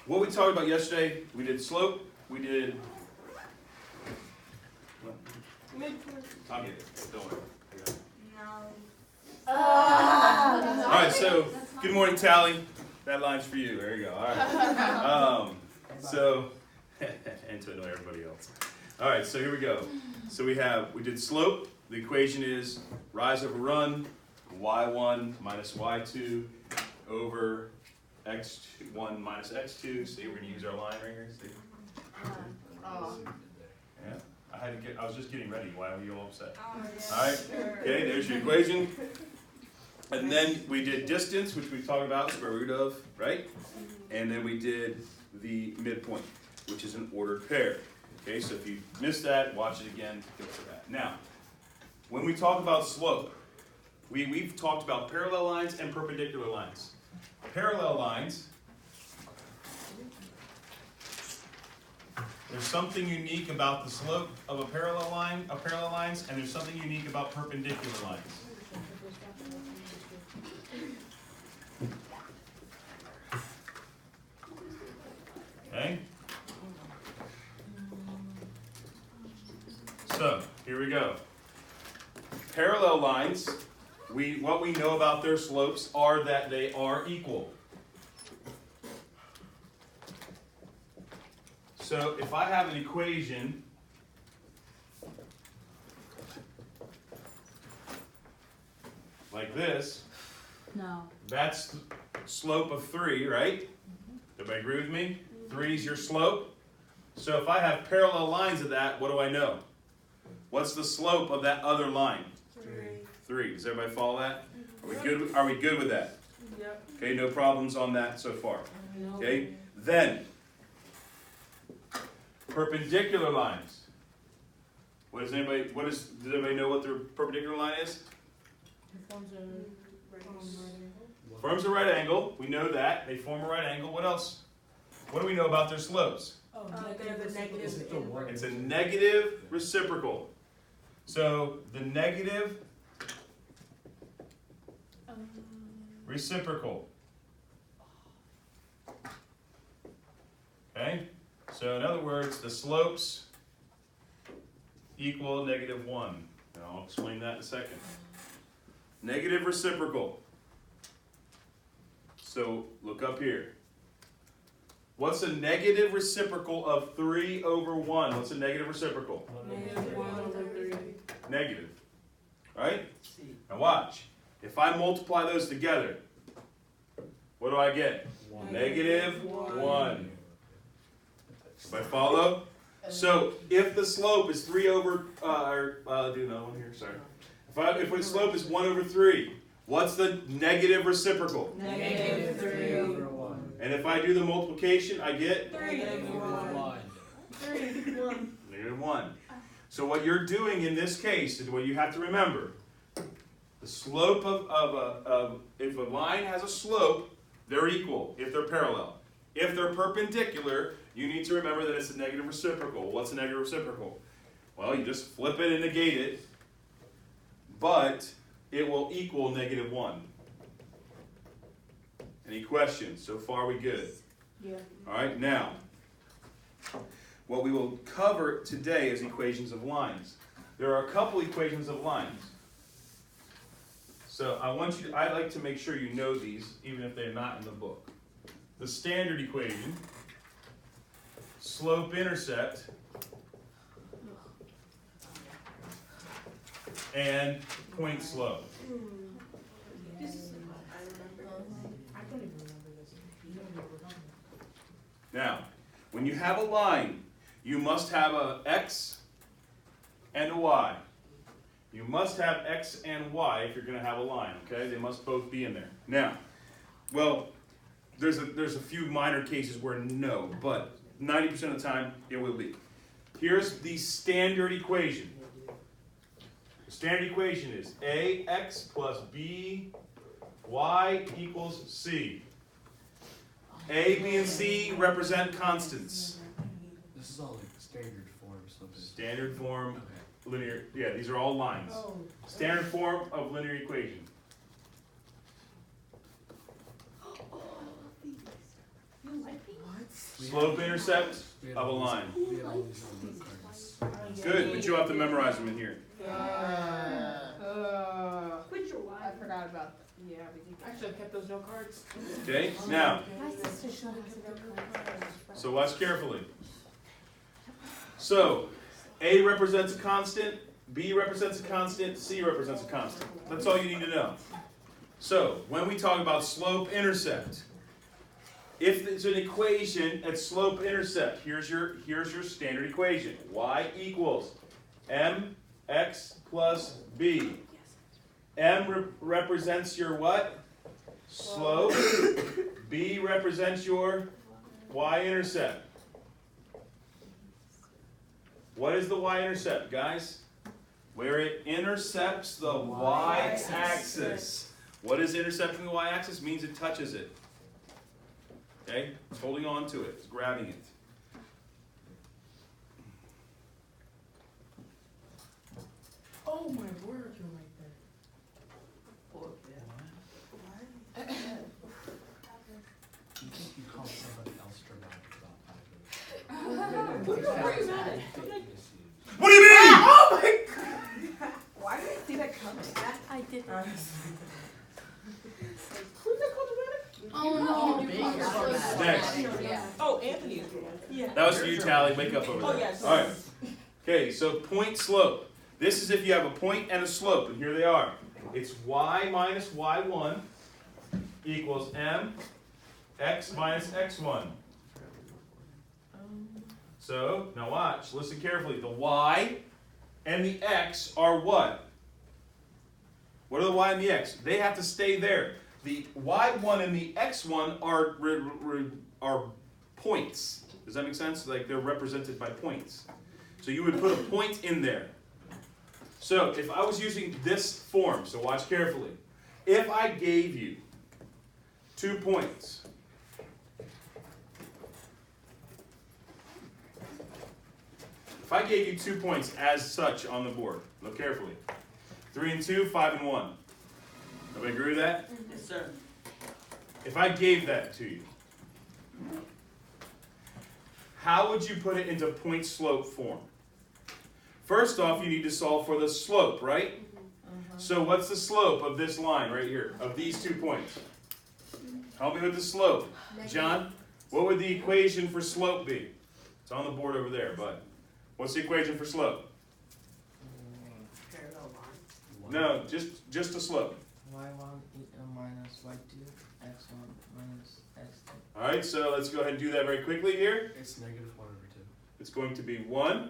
what we talked about yesterday, we did slope, we did. I'll get it. Don't worry. No. All right, so good morning, Tally. That line's for you. There you go. All right. And to annoy everybody else. All right, so here we go. So we did slope. The equation is rise over run, y1 minus y2 over x1 minus x2. See, we're gonna use our line right here. See? Yeah. I was just getting ready. Why were you all upset? All right. Okay, there's your equation. And then we did distance, which we talked about, square root of, right? And then we did the midpoint, which is an ordered pair. Okay, so if you missed that, watch it again to go for that. Now, when we talk about slope, we've talked about parallel lines and perpendicular lines. Parallel lines, there's something unique about the slope of parallel lines, and there's something unique about perpendicular lines. Okay? So, here we go. Parallel lines, what we know about their slopes are that they are equal. So, if I have an equation like this, that's the slope of 3, right? Everybody agree with me? 3 is your slope. So if I have parallel lines of that, what do I know? What's the slope of that other line? 3. Does everybody follow that? Are we good with that? Yep. Okay, no problems on that so far. Okay, then perpendicular lines. Does everybody know what their perpendicular line is? Forms a right angle. We know that. They form a right angle. What else? What do we know about their slopes? They're the negative. It's a negative reciprocal. So the negative reciprocal. Okay? So in other words, the slopes equal -1. And I'll explain that in a second. Negative reciprocal. So look up here. What's a negative reciprocal of 3 over 1? What's a negative reciprocal? Negative. Right? Now watch. If I multiply those together, what do I get? -1. Everybody follow? So if the slope is 3 over, do another one here, sorry. If the slope is 1 over 3, what's the negative reciprocal? -3 over 1. And if I do the multiplication, I get? -1. -1. So what you're doing in this case is what you have to remember. The slope if a line has a slope, they're equal if they're parallel. If they're perpendicular, you need to remember that it's a negative reciprocal. What's a negative reciprocal? Well, you just flip it and negate it, but it will equal -1. Any questions? So far, we good? Yeah. All right, now, what we will cover today is equations of lines. There are a couple equations of lines. So I'd like to make sure you know these, even if they're not in the book. The standard equation, slope-intercept, and point slope. Now, when you have a line, you must have a x and a y. You must have x and y if you're going to have a line, okay? They must both be in there. Now, well, there's a few minor cases where no, but 90% of the time it will be. Here's the standard equation. The standard equation is ax plus by equals c. A, B, and C represent constants. This is all like standard form or something. Standard form, Okay. linear, yeah, these are all lines. Standard form of linear equation. You like these? Slope intercept We had of a all these- line. We had all these on the cards. Good, but you'll have to memorize them in here. Quit your wife. I forgot about that. Yeah, we did. I should have kept those note cards. Okay, now, My sister still has a good card. so watch carefully. So, A represents a constant, B represents a constant, C represents a constant. That's all you need to know. So, when we talk about slope intercept, if it's an equation at slope intercept, here's your standard equation. Y equals mx plus b. M represents your what? Slope. B represents your y-intercept. What is the y-intercept, guys? Where it intercepts the y-axis. What is intercepting the y-axis? Means it touches it. Okay? It's holding on to it. It's grabbing it. Oh my word, you're right there. You think you called somebody else dramatic about 5 minutes? What are you mad at? What do you mean? Oh my god! Why did I see that coming? I did. Who's that called dramatic? Oh no. Next. Yeah. Oh, Anthony. Yeah. That was for you, Tally. Wake up over there. Oh, yes. All right. Okay, so point slope. This is if you have a point and a slope, and here they are. It's y minus y1 equals m x minus x1. So, now watch, listen carefully. The y and the x are what? What are the y and the x? They have to stay there. The y1 and the x1 are points. Does that make sense? Like they're represented by points. So you would put a point in there. So if I was using this form, so watch carefully. If I gave you 2 points, if I gave you 2 points as such on the board, look carefully. 3 and 2, 5 and 1. Everybody agree with that? Yes, sir. If I gave that to you, how would you put it into point slope form? First off, you need to solve for the slope, right? So what's the slope of this line right here, of these 2 points? Help me with the slope. John, what would the equation for slope be? It's on the board over there, but what's the equation for slope? Parallel line. No, just a slope. y1 minus y2, x1 minus x2. All right, so let's go ahead and do that very quickly here. It's negative 1 over 2. It's going to be 1.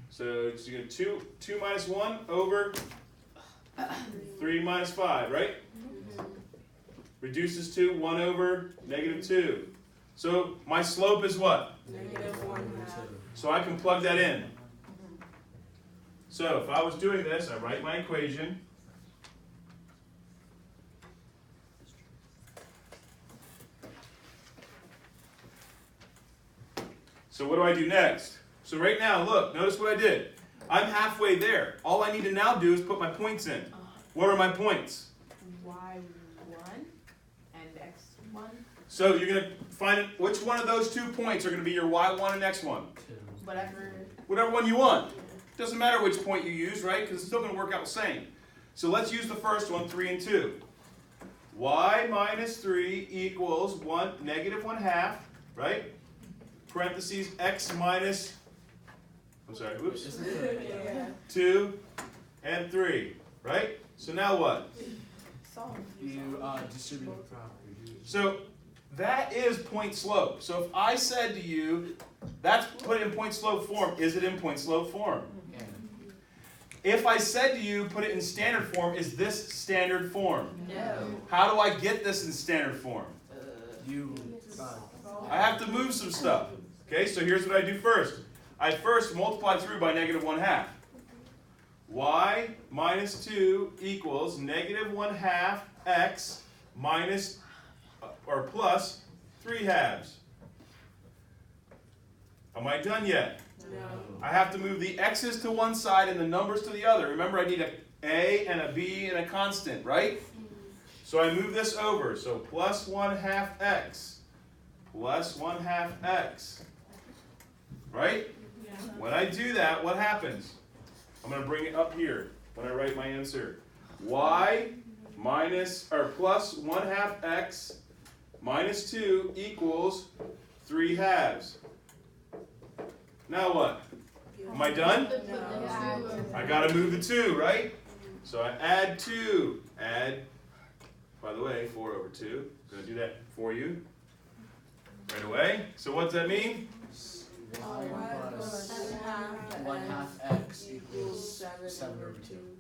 So it's going to 2 minus 1 over 3 minus 5, right? Reduces to 1 over negative 2. So my slope is what? Negative 1 half. So I can plug that in. So if I was doing this, I write my equation. So what do I do next? So right now, look, notice what I did. I'm halfway there. All I need to now do is put my points in. What are my points? Y1 and X1. So you're going to find which one of those 2 points are going to be your y1 and x1. 2. Whatever. Whatever one you want. Doesn't matter which point you use, right? Because it's still going to work out the same. So let's use the first one, 3 and 2. Y minus 3 equals negative 1 half, right? Parentheses x minus, I'm sorry, whoops, Isn't it? Yeah. 2 and 3, right? So now what? Solve. You distribute the property. So that is point slope. So if I said to you, that's put in point slope form, is it in point slope form? Yeah. If I said to you, put it in standard form, is this standard form? No. How do I get this in standard form? You I have to move some stuff. Okay, so here's what I do first. I first multiply through by negative 1 half. Y minus 2 equals negative 1 half x minus or plus 3 halves. Am I done yet? No. I have to move the x's to one side and the numbers to the other. Remember, I need a and a b and a constant, right? So I move this over. So plus 1 half x plus 1/2 x. Right? When I do that, what happens? I'm going to bring it up here when I write my answer. Y plus 1/2 x minus 2 equals 3/2. Now what? Am I done? I got to move the 2, right? So I add 2. Add, by the way, 4 over 2. I'm going to do that for you right away. So what does that mean? Y plus 1/2 x equals 7 over 2.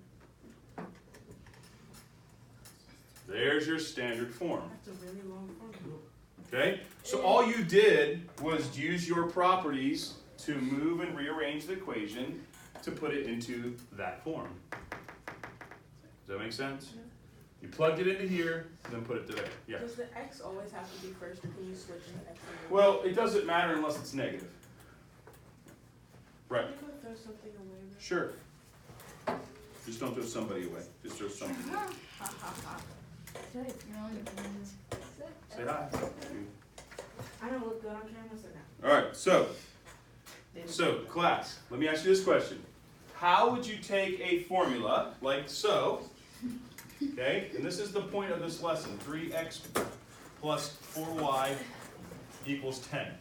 There's your standard form. That's a really long formula. Okay? So all you did was use your properties to move and rearrange the equation to put it into that form. Does that make sense? You plugged it into here, then put it to there. Yeah. Does the x always have to be first, or can you switch to x? Well, it doesn't matter unless it's negative. Right. You could throw something away. Sure. Just don't throw somebody away. Just throw something. Say hi. I don't look good on camera, so now. All right. So class, let me ask you this question. How would you take a formula like so? Okay, and this is the point of this lesson. 3x plus 4y equals 10.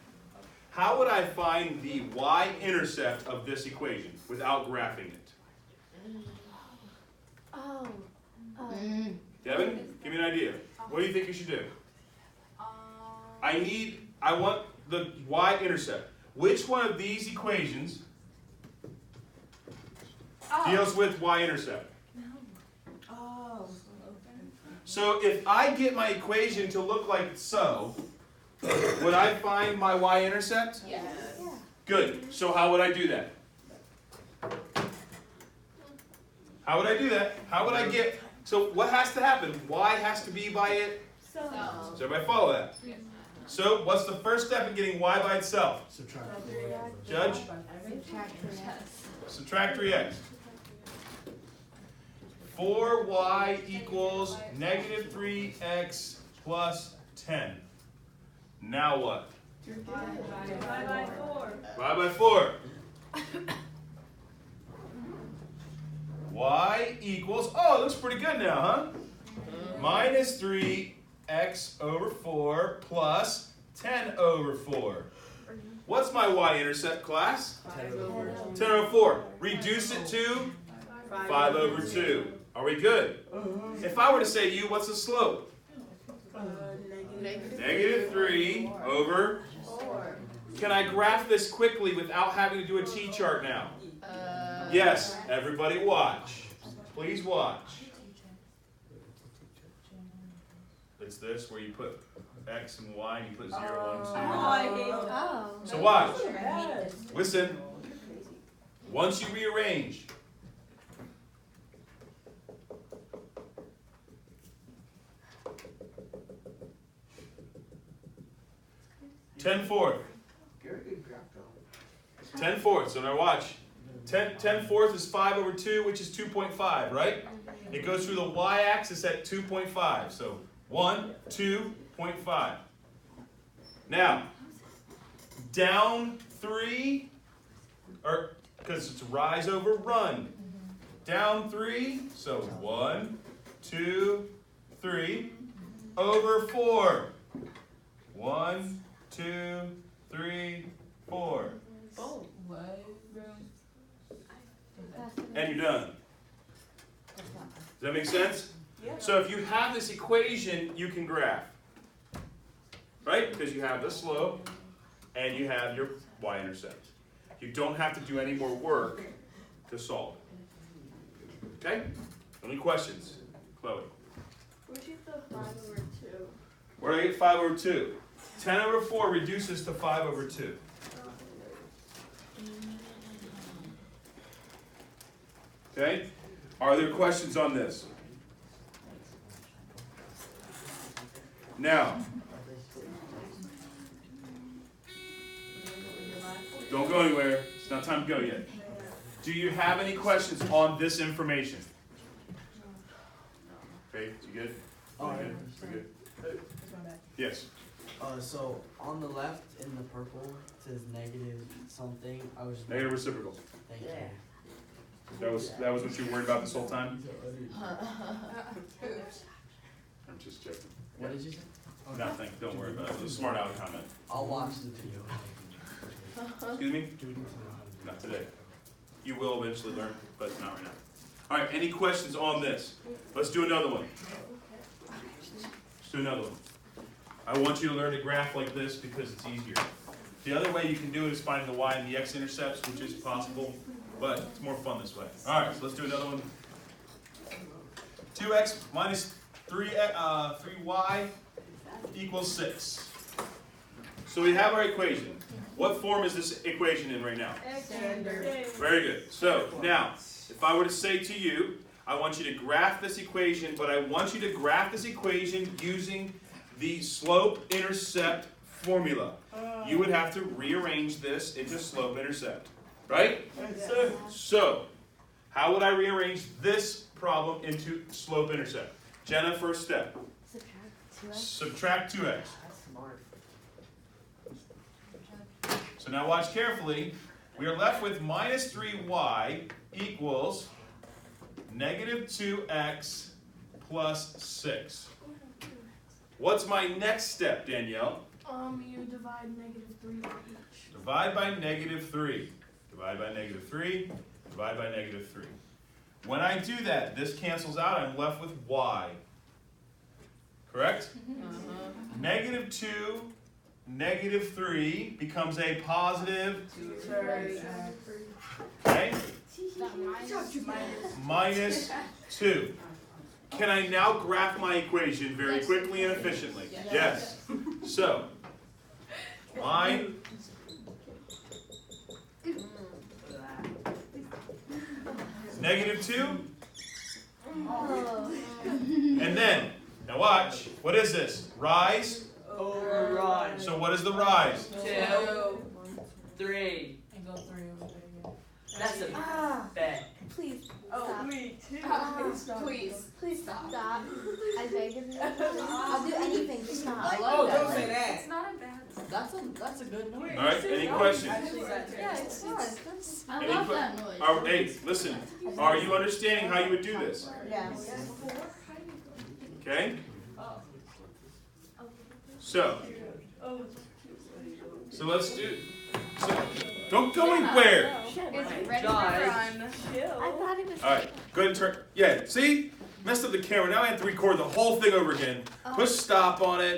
How would I find the y-intercept of this equation without graphing it? Oh. Devin, give me an idea. What do you think you should do? I want the y-intercept. Which one of these equations deals with y-intercept? Oh. So if I get my equation to look like so, would I find my y-intercept? Yes. Good. So how would I do that? How would I do that? How would I get... So what has to happen? Y has to be by it. So. Does everybody follow that? So what's the first step in getting y by itself? Subtract. Judge? Subtract 3x. 4y equals negative 3x plus 10. Now what? Divide by 4. Y by 4. Y equals, oh, it looks pretty good now, huh? Minus 3x over 4 plus 10 over 4. What's my y-intercept, class? 10 over 4. Reduce it to 5 over 2. Are we good? If I were to say to you, what's the slope? Negative 3 over 4. Can I graph this quickly without having to do a t-chart now? Yes, everybody watch. Please watch. It's this where you put x and y and you put 0, 1, 2. I hate that. So watch. Listen. Once you rearrange, ten fourth. 10/4. So now watch. 10/4 is 5 over 2, which is 2.5, right? It goes through the y-axis at 2.5. So 1, 2.5. Now, down 3, or because it's rise over run. Down 3, so 1, 2, 3, over 4. 1, 2, 3, 4. And you're done. Does that make sense? Yeah. So if you have this equation, you can graph. Right? Because you have the slope and you have your y-intercept. You don't have to do any more work to solve it. Okay? Any questions? Chloe. Where'd you get the 5 over 2? Where do I get 5 over 2? 10 over 4 reduces to 5 over 2. Okay? Are there questions on this? Now, don't go anywhere. It's not time to go yet. Do you have any questions on this information? Okay, you good? You good? You good? Yes. So on the left in the purple it says negative something. I was just Negative reciprocal. Thank Yeah. That was what you were worried about this whole time? I'm just joking. What did you say? Nothing, don't worry about it. It was a smart aleck comment. I'll watch the video. Excuse me? Do we need to know how to do Not today. You will eventually learn, but not right now. All right, any questions on this? Let's do another one. Let's do another one. I want you to learn to graph like this because it's easier. The other way you can do it is finding the y and the x-intercepts, which is possible, but it's more fun this way. All right, so let's do another one. 2x minus 3y equals 6. So we have our equation. What form is this equation in right now? Standard. Very good. So now, if I were to say to you, I want you to graph this equation, but I want you to graph this equation using the slope-intercept formula. You would have to rearrange this into slope-intercept, right? So, how would I rearrange this problem into slope-intercept? Jenna, first step. Subtract 2x. That's smart. So now watch carefully. We are left with minus 3y equals negative 2x plus 6. What's my next step, Danielle? You divide -3 by each. Divide by -3. Divide by -3. Divide by -3. When I do that, this cancels out. I'm left with y. Correct? -2, -3 becomes a positive, okay? Minus 2. Can I now graph my equation very quickly and efficiently? Yes. So, y -2, and then, now watch, what is this? Rise? Override. So what is the rise? 2, 3. And go 3 over there again. That's a bet. Please. Oh, Stop. me too. Please. Please stop. Stop. I beg of you. I'll do anything. Just stop. Oh, don't say that. It's not a bad. That's a good noise. All right, any questions? Actually, that's Yeah, it's fun. That's. I Any love que- that noise. Hey, listen, are you understanding how you would do this? Yes. Okay? So let's do, so, don't go anywhere. It's ready to run. I thought it was. All right, go ahead and turn, yeah, see? Messed up the camera, now I have to record the whole thing over again. Push stop on it.